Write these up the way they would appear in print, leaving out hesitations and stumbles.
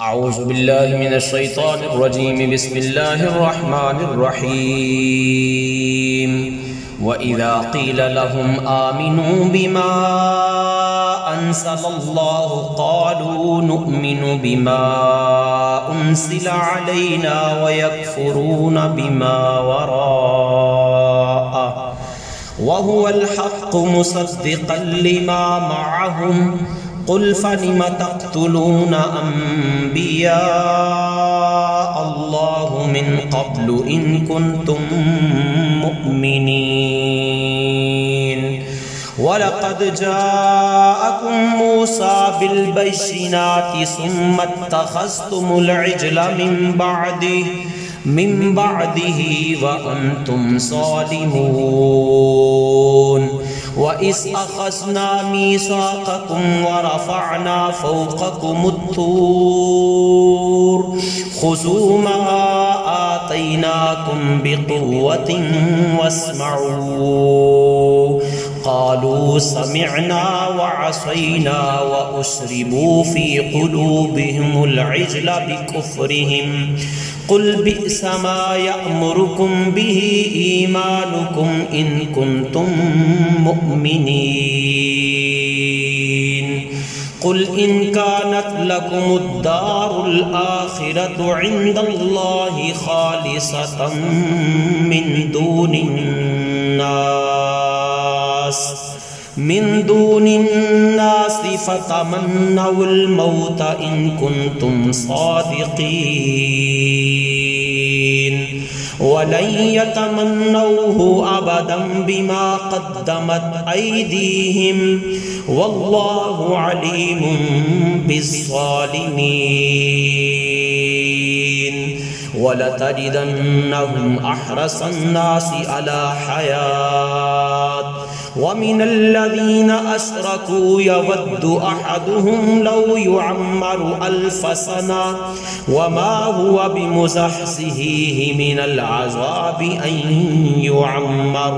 अऊज़ु बिल्लाहि मिनश्शैतानिर्रजीम बिस्मिल्लाहिर्रहमानिर्रहीम व इज़ा क़ील लहुम आमिनू बिमा अंज़लल्लाहु क़ालू नुअमिनु बिमा उन्ज़िला अलैना व यकफ़ुरून बिमा वराअहु व हुवल हक़्क़ु मुसद्दिक़न लिमा मअहुम क़ुल फ़लिम तक़्तुलून अंबिया अल्लाहु मिन क़ब्लु इन कुन्तुम मुअमिनीन वलक़द जाअकुम मूसा बिलबय्यिनाति सुम्मा इत्तख़ज़्तुमुल इज्ला मिन बअदिही व अंतुम ज़ालिमून व इज़ अख़ज़ना मीसाक़कुम व रफ़अना फ़ौक़कुमुत-तूर ख़ुज़ू मा आतैनाकुम बिक़ुव्वतिन वस्मऊ क़ालू समिअना व असैना व उश्रिबू फ़ी क़ुलूबिहिमुल इज्ला बिकुफ़्रिहिम क़ुल बि'स मा यअमुरुकुम बिही ईमानुकुम इन कुन्तुम मुअमिनीन क़ुल इन कानत लकुमुद्दारुल आखिरतु इंदल्लाहि ख़ालिसतम मिन दूनिन्नास फ़तमन्नउल मौत इन कुन्तुम सादिक़ीन वलन यतमन्नऊहु अबदन बिमा क़द्दमत ऐदीहिम वल्लाहु अलीमुम बिज़्ज़ालिमीन वलतजिदन्नहुम अहरसन्नासि अला हयात वमिनल्लज़ीना अशरकू यवद्दु अहदुहुम लौ युअम्मरु अल्फ़ सना वमा हुवा बिमुज़हज़िही मिनल अज़ाबि अन युअम्मर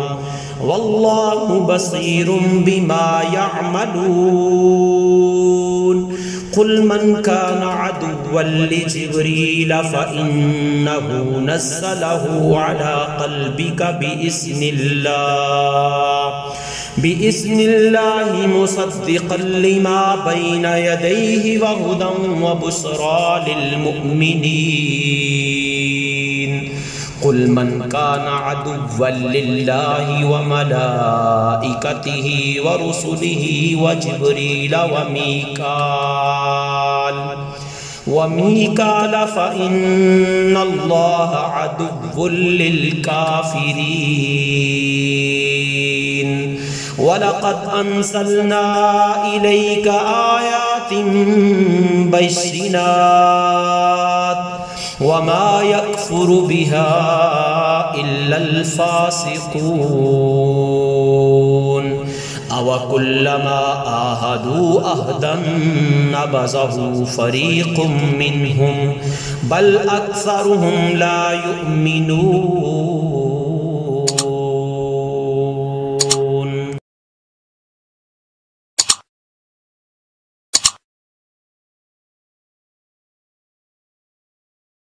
वल्लाहु बसीरुम बिमा यअमलून क़ुल मन कान अदुव्वन लिजिब्रील फ़इन्नहु नज़्ज़लहु अला क़ल्बिका बिइज़्निल्लाहि मुसद्दिक़न लिमा बैन यदैहि व हुदन व बुश्रा लिल्मुअमिनीन क़ुल मन कान अदुव्वन लिल्लाहि व मलाइकतिहि व रुसुलिहि व जिब्रील व मीकाल फ़इन्नल्लाह अदुव्वुन लिल्काफ़िरीन वलक़द अंज़लना इलैका आयातिन बय्यिनात वमा यकफ़ुरु बिहा इल्लल फ़ासिक़ून अवकुल्लमा आहदू अहदन नबज़हु फ़रीक़ुम मिनहुम बल अक्सरुहुम ला युमिनून।